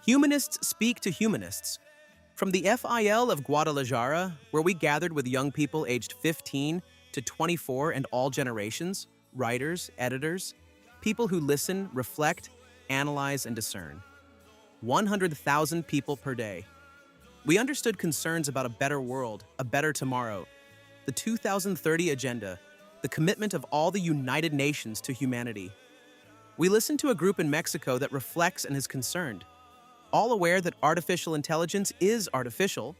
Humanists speak to humanists. From the FIL of Guadalajara, where we gathered with young people aged 15 to 24 and all generations, writers, editors, people who listen, reflect, analyze, and discern. 100,000 people per day. We understood concerns about a better world, a better tomorrow, the 2030 agenda, the commitment of all the United Nations to humanity. We listened to a group in Mexico that reflects and is concerned, all aware that artificial intelligence is artificial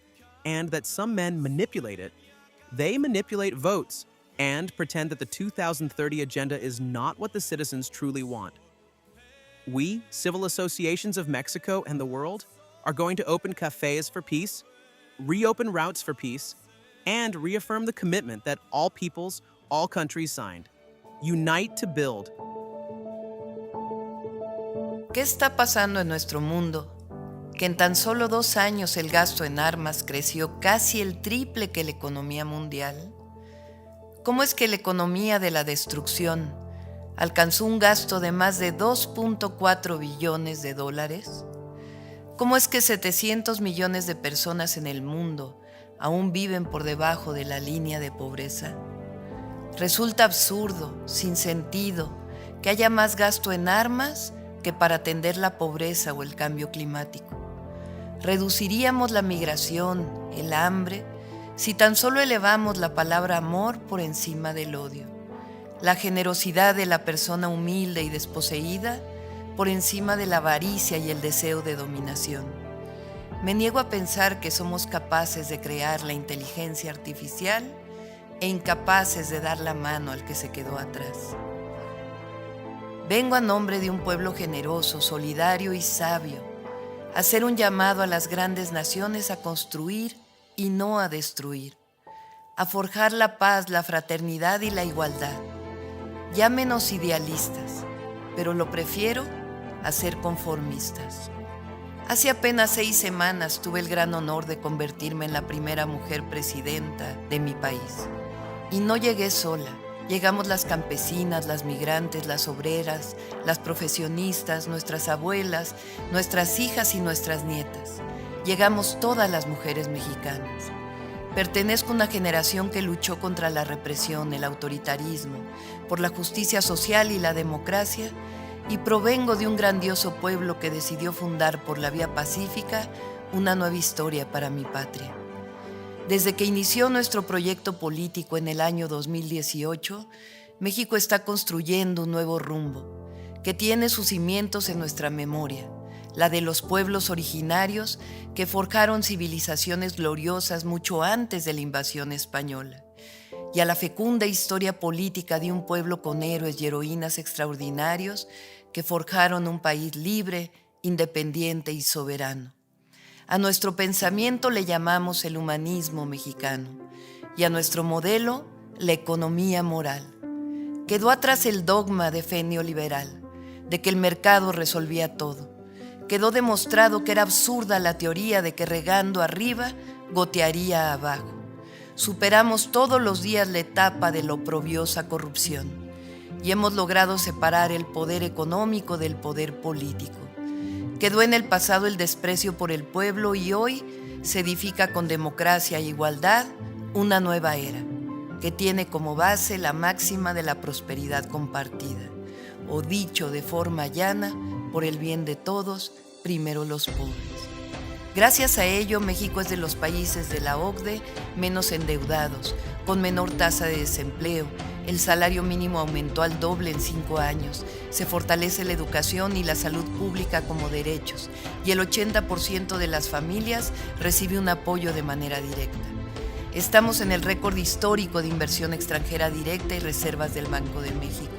and that some men manipulate it. They manipulate votes and pretend that the 2030 agenda is not what the citizens truly want. We, civil associations of Mexico and the world, are going to open cafes for peace, reopen routes for peace, and reaffirm the commitment that all peoples, all countries signed. Unite to build. ¿Qué está pasando en nuestro mundo? Que en tan solo 2 años el gasto en armas creció casi el triple que la economía mundial. ¿Cómo es que la economía de la destrucción alcanzó un gasto de más de 2.4 billones de dólares? ¿Cómo es que 700 millones de personas en el mundo aún viven por debajo de la línea de pobreza? Resulta absurdo, sin sentido, que haya más gasto en armas que para atender la pobreza o el cambio climático. Reduciríamos la migración, el hambre, si tan solo elevamos la palabra amor por encima del odio, la generosidad de la persona humilde y desposeída por encima de la avaricia y el deseo de dominación. Me niego a pensar que somos capaces de crear la inteligencia artificial e incapaces de dar la mano al que se quedó atrás. Vengo a nombre de un pueblo generoso, solidario y sabio, a hacer un llamado a las grandes naciones a construir y no a destruir, a forjar la paz, la fraternidad y la igualdad. Llámenos idealistas, pero lo prefiero a ser conformistas. Hace apenas 6 semanas tuve el gran honor de convertirme en la primera mujer presidenta de mi país. Y no llegué sola. Llegamos las campesinas, las migrantes, las obreras, las profesionistas, nuestras abuelas, nuestras hijas y nuestras nietas. Llegamos todas las mujeres mexicanas. Pertenezco a una generación que luchó contra la represión, el autoritarismo, por la justicia social y la democracia, y provengo de un grandioso pueblo que decidió fundar por la vía pacífica una nueva historia para mi patria. Desde que inició nuestro proyecto político en el año 2018, México está construyendo un nuevo rumbo, que tiene sus cimientos en nuestra memoria, la de los pueblos originarios que forjaron civilizaciones gloriosas mucho antes de la invasión española, y a la fecunda historia política de un pueblo con héroes y heroínas extraordinarios que forjaron un país libre, independiente y soberano. A nuestro pensamiento le llamamos el humanismo mexicano y a nuestro modelo la economía moral. Quedó atrás el dogma de fe neoliberal, de que el mercado resolvía todo. Quedó demostrado que era absurda la teoría de que regando arriba gotearía abajo. Superamos todos los días la etapa de la oprobiosa corrupción y hemos logrado separar el poder económico del poder político. Quedó en el pasado el desprecio por el pueblo y hoy se edifica con democracia e igualdad una nueva era, que tiene como base la máxima de la prosperidad compartida, o dicho de forma llana, por el bien de todos, primero los pobres. Gracias a ello, México es de los países de la OCDE menos endeudados, con menor tasa de desempleo. El salario mínimo aumentó al doble en 5 años. Se fortalece la educación y la salud pública como derechos, y el 80% de las familias recibe un apoyo de manera directa. Estamos en el récord histórico de inversión extranjera directa y reservas del Banco de México.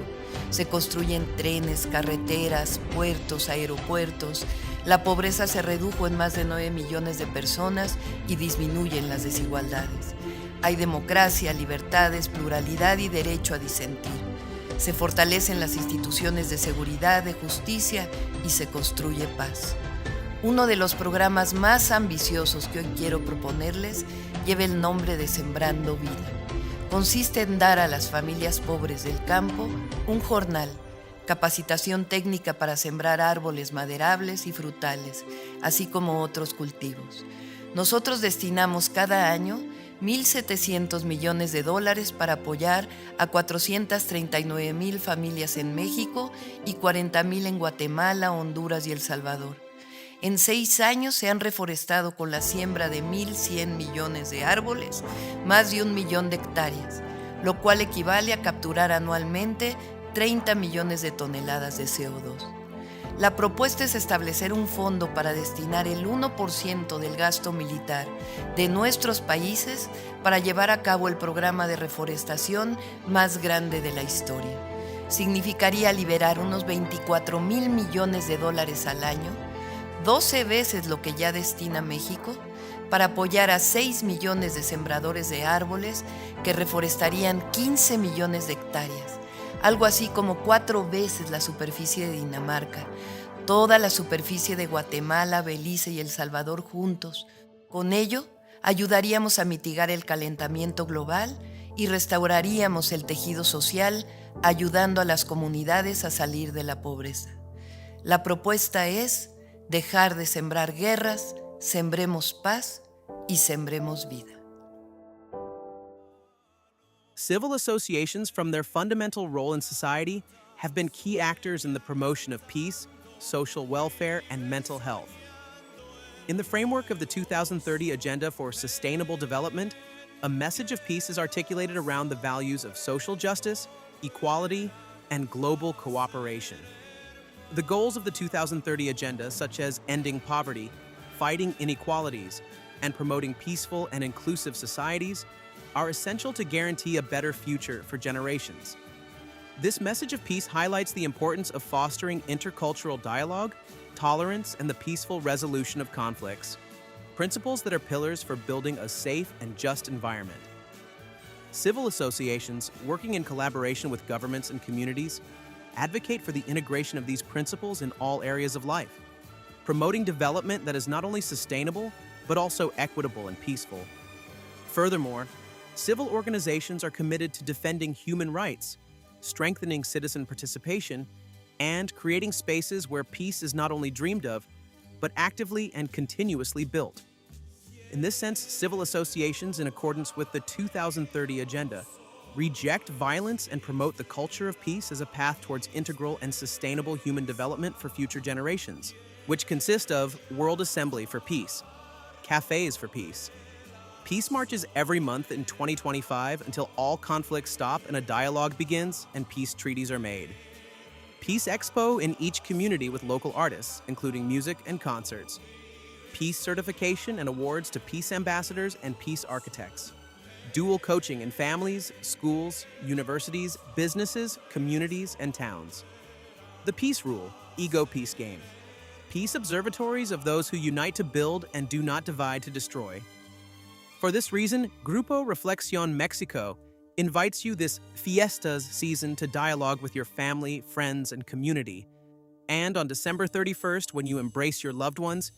Se construyen trenes, carreteras, puertos, aeropuertos. La pobreza se redujo en más de 9 millones de personas y disminuyen las desigualdades. Hay democracia, libertades, pluralidad y derecho a disentir. Se fortalecen las instituciones de seguridad, de justicia y se construye paz. Uno de los programas más ambiciosos que hoy quiero proponerles lleva el nombre de Sembrando Vida. Consiste en dar a las familias pobres del campo un jornal capacitación técnica para sembrar árboles maderables y frutales, así como otros cultivos. Nosotros destinamos cada año $1,700 millones para apoyar a 439,000 familias en México y 40,000 en Guatemala, Honduras y El Salvador. En 6 años se han reforestado con la siembra de 1,100 millones de árboles, más de 1 millón de hectáreas, lo cual equivale a capturar anualmente 30 millones de toneladas de CO2. La propuesta es establecer un fondo para destinar el 1% del gasto militar de nuestros países para llevar a cabo el programa de reforestación más grande de la historia. Significaría liberar unos 24,000 millones de dólares al año, 12 veces lo que ya destina México, para apoyar a 6 millones de sembradores de árboles que reforestarían 15 millones de hectáreas, algo así como 4 veces la superficie de Dinamarca, toda la superficie de Guatemala, Belice y El Salvador juntos. Con ello, ayudaríamos a mitigar el calentamiento global y restauraríamos el tejido social, ayudando a las comunidades a salir de la pobreza. La propuesta es dejar de sembrar guerras, sembremos paz y sembremos vida. Civil associations, from their fundamental role in society, have been key actors in the promotion of peace, social welfare, and mental health. In the framework of the 2030 Agenda for Sustainable Development, a message of peace is articulated around the values of social justice, equality, and global cooperation. The goals of the 2030 Agenda, such as ending poverty, fighting inequalities, and promoting peaceful and inclusive societies, are essential to guarantee a better future for generations. This message of peace highlights the importance of fostering intercultural dialogue, tolerance, and the peaceful resolution of conflicts, principles that are pillars for building a safe and just environment. Civil associations, working in collaboration with governments and communities, advocate for the integration of these principles in all areas of life, promoting development that is not only sustainable, but also equitable and peaceful. Furthermore, civil organizations are committed to defending human rights, strengthening citizen participation, and creating spaces where peace is not only dreamed of, but actively and continuously built. In this sense, civil associations, in accordance with the 2030 Agenda, reject violence and promote the culture of peace as a path towards integral and sustainable human development for future generations, which consist of World Assembly for Peace, Cafes for Peace, peace marches every month in 2025 until all conflicts stop and a dialogue begins and peace treaties are made. Peace Expo in each community with local artists, including music and concerts. Peace certification and awards to peace ambassadors and peace architects. Dual coaching in families, schools, universities, businesses, communities, and towns. The Peace Rule, Ego Peace Game. Peace observatories of those who unite to build and do not divide to destroy. For this reason, Grupo Reflexión Mexico invites you this Fiestas season to dialogue with your family, friends, and community. And on December 31st, when you embrace your loved ones,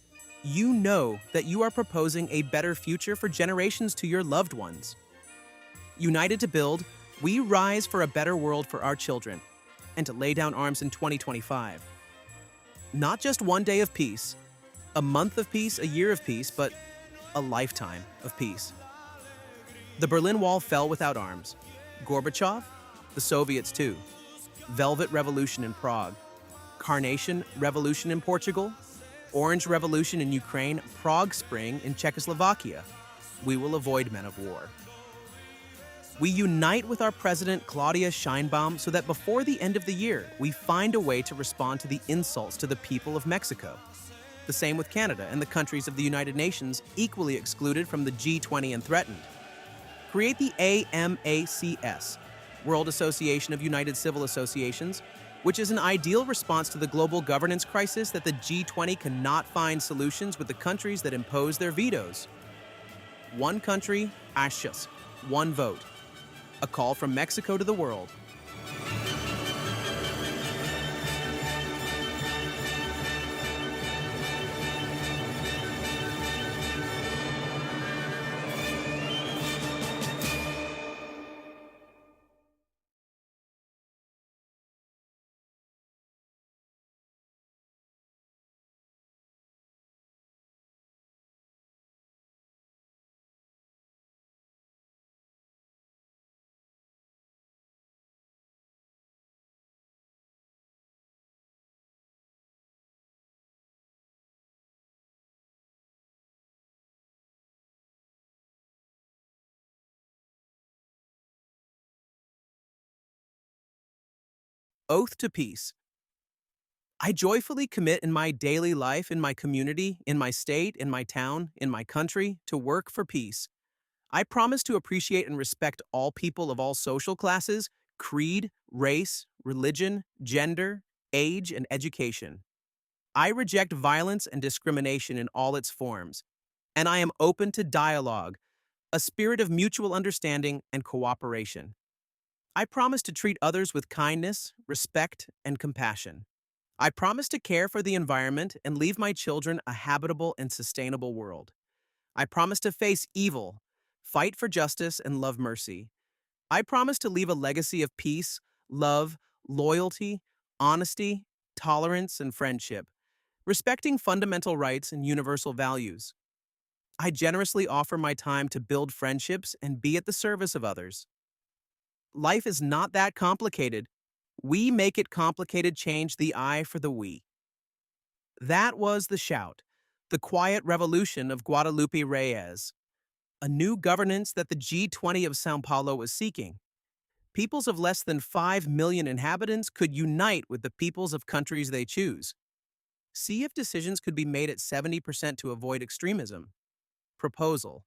you know that you are proposing a better future for generations to your loved ones. United to build, we rise for a better world for our children and to lay down arms in 2025. Not just one day of peace, a month of peace, a year of peace, but a lifetime of peace. The Berlin Wall fell without arms. Gorbachev, the Soviets too. Velvet Revolution in Prague. Carnation Revolution in Portugal. Orange Revolution in Ukraine. Prague Spring in Czechoslovakia. We will avoid men of war. We unite with our president, Claudia Sheinbaum, so that before the end of the year, we find a way to respond to the insults to the people of Mexico. The same with Canada and the countries of the United Nations, equally excluded from the G20 and threatened. Create the AMACS, World Association of United Civil Associations, which is an ideal response to the global governance crisis that the G20 cannot find solutions with the countries that impose their vetoes. One country, ashes, one vote. A call from Mexico to the world. Oath to peace. I joyfully commit in my daily life, in my community, in my state, in my town, in my country, to work for peace. I promise to appreciate and respect all people of all social classes, creed, race, religion, gender, age, and education. I reject violence and discrimination in all its forms, and I am open to dialogue, a spirit of mutual understanding and cooperation. I promise to treat others with kindness, respect, and compassion. I promise to care for the environment and leave my children a habitable and sustainable world. I promise to face evil, fight for justice, and love mercy. I promise to leave a legacy of peace, love, loyalty, honesty, tolerance, and friendship, respecting fundamental rights and universal values. I generously offer my time to build friendships and be at the service of others. Life is not that complicated. We make it complicated, change the I for the we. That was the shout, the quiet revolution of Guadalupe Reyes, a new governance that the G20 of Sao Paulo was seeking. Peoples of less than 5 million inhabitants could unite with the peoples of countries they choose. See if decisions could be made at 70% to avoid extremism. Proposal.